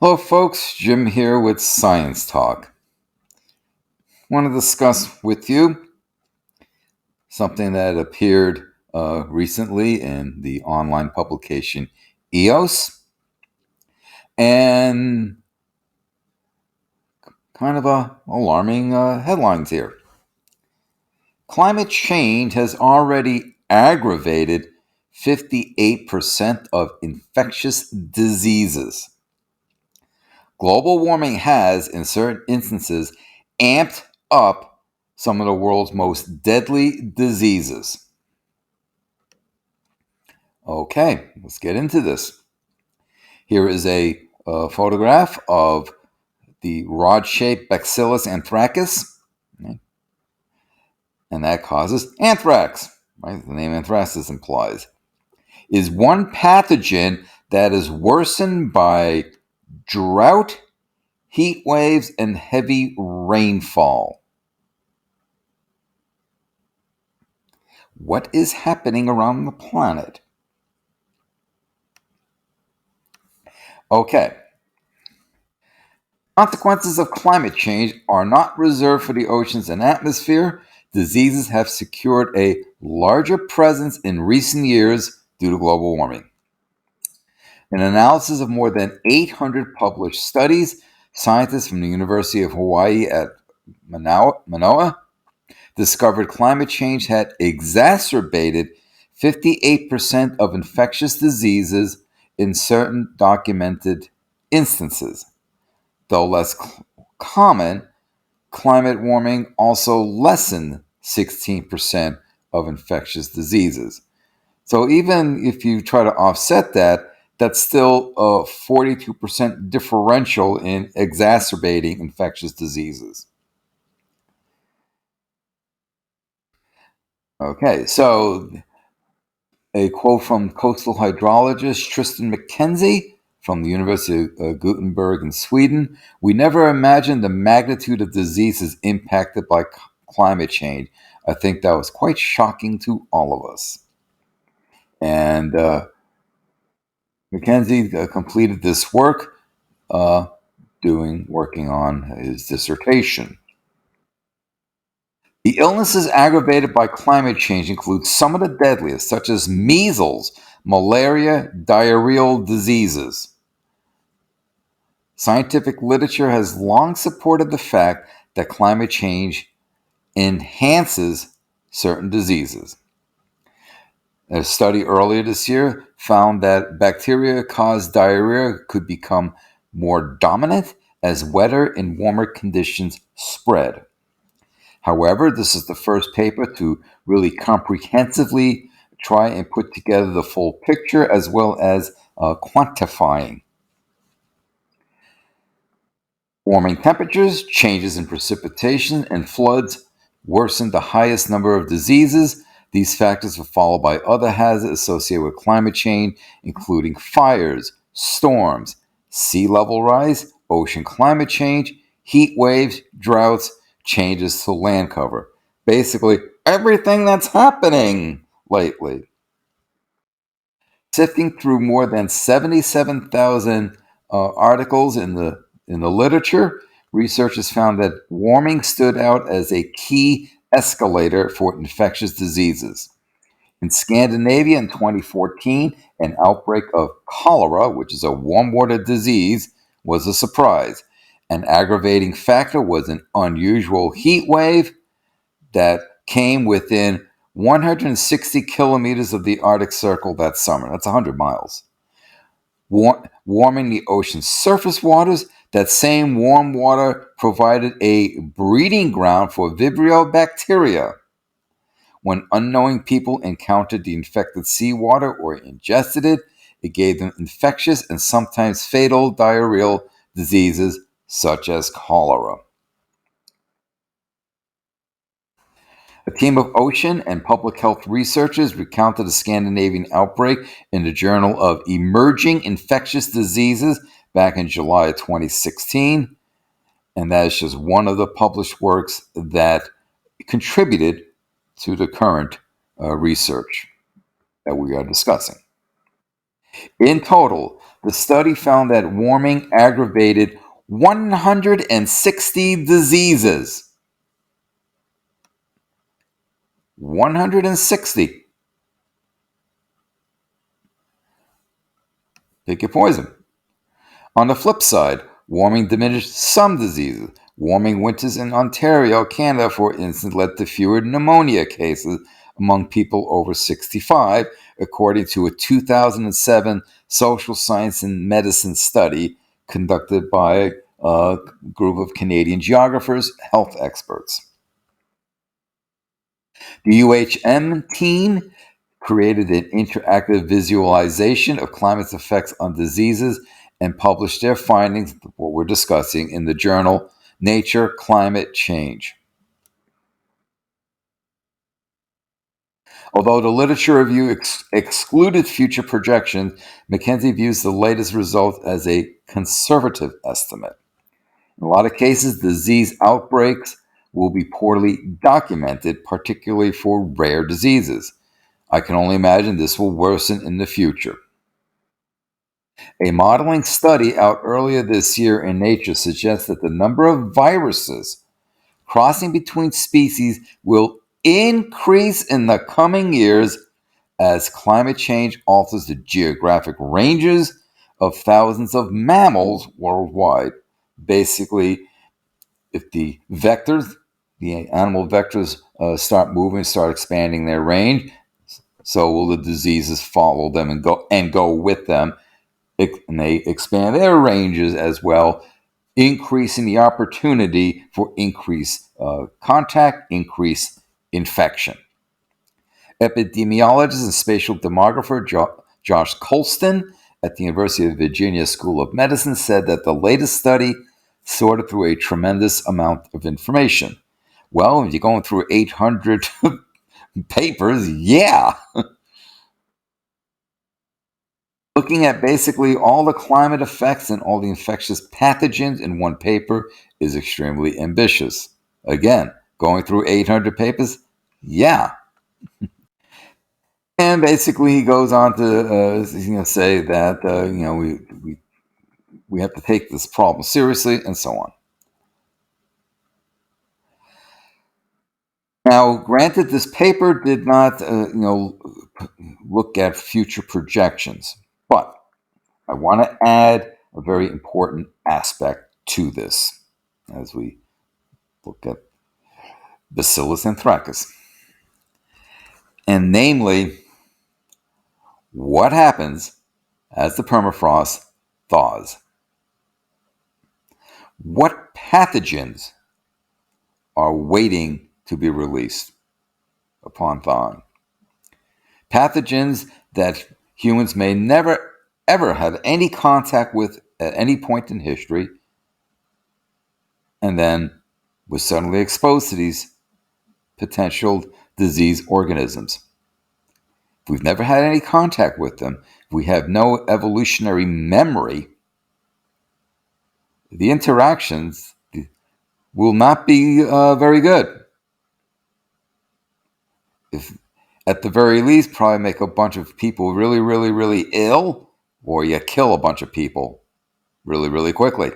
Hello, folks. Jim here with Science Talk. I want to discuss with you something that appeared recently in the online publication EOS, and kind of alarming headlines here. Climate change has already aggravated 58% of infectious diseases. Global warming has, in certain instances, amped up some of the world's most deadly diseases. Okay, let's get into this. Here is a photograph of the rod-shaped Bacillus anthracus, right? And that causes anthrax, right? The name anthracis implies. Is one pathogen that is worsened by drought, heat waves, and heavy rainfall. What is happening around the planet? Okay. Consequences of climate change are not reserved for the oceans and atmosphere. Diseases have secured a larger presence in recent years due to global warming. An analysis of more than 800 published studies, scientists from the University of Hawaii at Manoa discovered climate change had exacerbated 58% of infectious diseases in certain documented instances. Though less common, climate warming also lessened 16% of infectious diseases. So even if you try to offset that, that's still a 42% differential in exacerbating infectious diseases. Okay, so a quote from coastal hydrologist Tristan McKenzie from the University of Gothenburg in Sweden. We never imagined the magnitude of diseases impacted by climate change. I think that was quite shocking to all of us. And McKenzie completed this work uh, working on his dissertation. The illnesses aggravated by climate change include some of the deadliest, such as measles, malaria, diarrheal diseases. Scientific literature has long supported the fact that climate change enhances certain diseases. A study earlier this year found that bacteria caused diarrhea could become more dominant as wetter and warmer conditions spread. However, this is the first paper to really comprehensively try and put together the full picture as well as quantifying. Warming temperatures, changes in precipitation, and floods worsen the highest number of diseases. These factors are followed by other hazards associated with climate change, including fires, storms, sea level rise, ocean climate change, heat waves, droughts, changes to land cover. Basically, everything that's happening lately. Sifting through more than 77,000 articles in the literature, researchers found that warming stood out as a key escalator for infectious diseases. In Scandinavia in 2014, an outbreak of cholera, which is a warm water disease, was a surprise. An aggravating factor was an unusual heat wave that came within 160 kilometers of the Arctic Circle that summer. That's 100 miles. Warming the ocean's surface waters, that same warm water provided a breeding ground for Vibrio bacteria. When unknowing people encountered the infected seawater or ingested it, it gave them infectious and sometimes fatal diarrheal diseases such as cholera. A team of ocean and public health researchers recounted a Scandinavian outbreak in the Journal of Emerging Infectious Diseases back in July of 2016. And that is just one of the published works that contributed to the current research that we are discussing. In total, The study found that warming aggravated 160 diseases. 160. Pick your poison. On the flip side, warming diminished some diseases. Warming winters in Ontario, Canada, for instance, led to fewer pneumonia cases among people over 65, according to a 2007 social science and medicine study conducted by a group of Canadian geographers, health experts. The UHM team created an interactive visualization of climate's effects on diseases and published their findings, what we're discussing, in the journal Nature Climate Change. Although the literature review excluded future projections, McKenzie views the latest result as a conservative estimate. In a lot of cases, disease outbreaks will be poorly documented, particularly for rare diseases. I can only imagine this will worsen in the future. A modeling study out earlier this year in Nature suggests that the number of viruses crossing between species will increase in the coming years as climate change alters the geographic ranges of thousands of mammals worldwide. Basically, if the animal vectors, start moving, start expanding their range, so will the diseases follow them and go with them, and they expand their ranges as well, increasing the opportunity for increased contact, increased infection. Epidemiologist and spatial demographer Josh Colston at the University of Virginia School of Medicine said that the latest study sorted through a tremendous amount of information. Well, if you're going through 800 papers, yeah. Looking at basically all the climate effects and all the infectious pathogens in one paper is extremely ambitious. Again, going through 800 papers, yeah. And basically, he goes on to say that we have to take this problem seriously, and so on. Now, granted, this paper did not look at future projections, but I want to add a very important aspect to this as we look at Bacillus anthracus, and namely, what happens as the permafrost thaws? What pathogens are waiting to be released upon thawing? Pathogens that humans may never ever have any contact with at any point in history, and then we're suddenly exposed to these potential disease organisms. If we've never had any contact with them, if we have no evolutionary memory, the interactions will not be very good. If at the very least, probably make a bunch of people really, really, really ill, or you kill a bunch of people really, really quickly.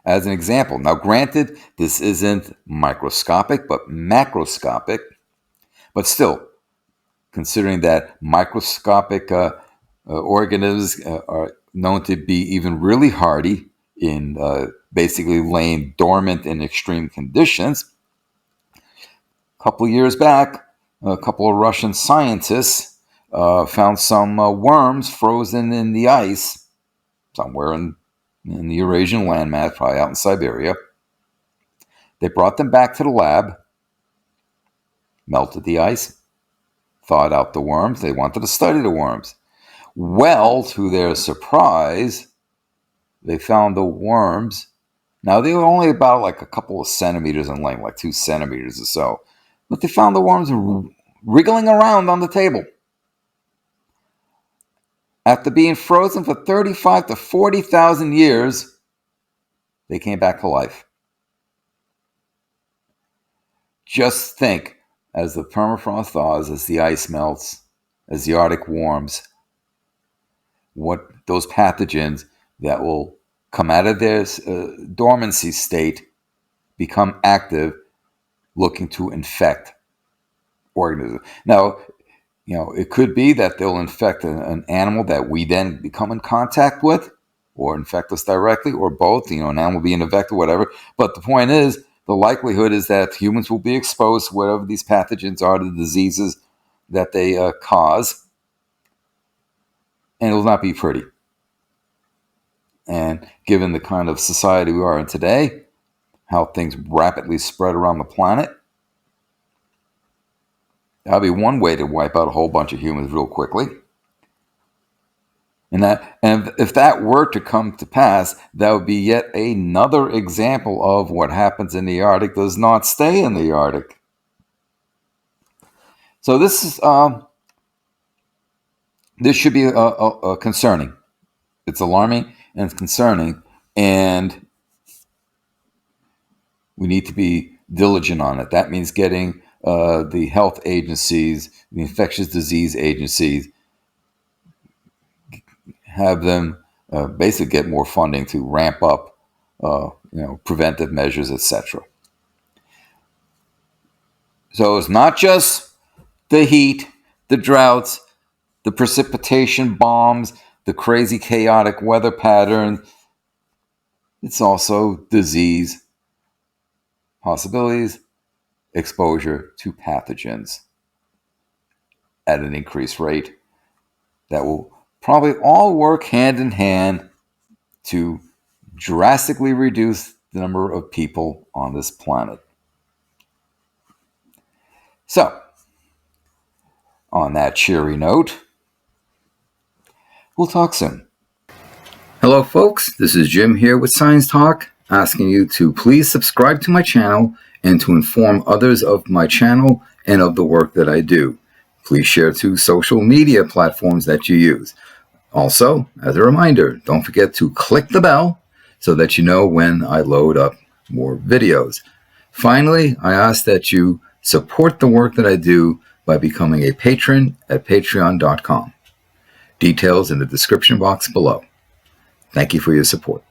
As an example, now granted, this isn't microscopic, but macroscopic, but still, considering that microscopic organisms are known to be even really hardy in basically laying dormant in extreme conditions. A couple of years back, a couple of Russian scientists found some worms frozen in the ice somewhere in the Eurasian landmass, probably out in Siberia. They brought them back to the lab, melted the ice, thawed out the worms. They wanted to study the worms. Well, to their surprise, they found the worms. Now, they were only about like a couple of centimeters in length, like 2 centimeters or so. But they found the worms wriggling around on the table. After being frozen for 35 to 40,000 years, they came back to life. Just think, as the permafrost thaws, as the ice melts, as the Arctic warms, what those pathogens that will come out of their dormancy state become active, looking to infect organisms. Now, it could be that they'll infect an animal that we then become in contact with, or infect us directly, or both. An animal being infected, whatever. But the point is, the likelihood is that humans will be exposed to whatever these pathogens are, the diseases that they cause, and it will not be pretty. And given the kind of society we are in today, how things rapidly spread around the planet, that'll be one way to wipe out a whole bunch of humans real quickly. And if that were to come to pass, that would be yet another example of what happens in the Arctic does not stay in the Arctic. So this should be concerning. It's alarming and it's concerning, and we need to be diligent on it. That means getting the health agencies, the infectious disease agencies, have them basically get more funding to ramp up, preventive measures, etc. So it's not just the heat, the droughts, the precipitation bombs, the crazy chaotic weather patterns. It's also disease possibilities, exposure to pathogens at an increased rate that will probably all work hand in hand to drastically reduce the number of people on this planet. So, on that cheery note, we'll talk soon. Hello, folks. This is Jim here with Science Talk, asking you to please subscribe to my channel and to inform others of my channel and of the work that I do. Please share to social media platforms that you use. Also, as a reminder, don't forget to click the bell so that you know when I load up more videos. Finally, I ask that you support the work that I do by becoming a patron at patreon.com. Details in the description box below. Thank you for your support.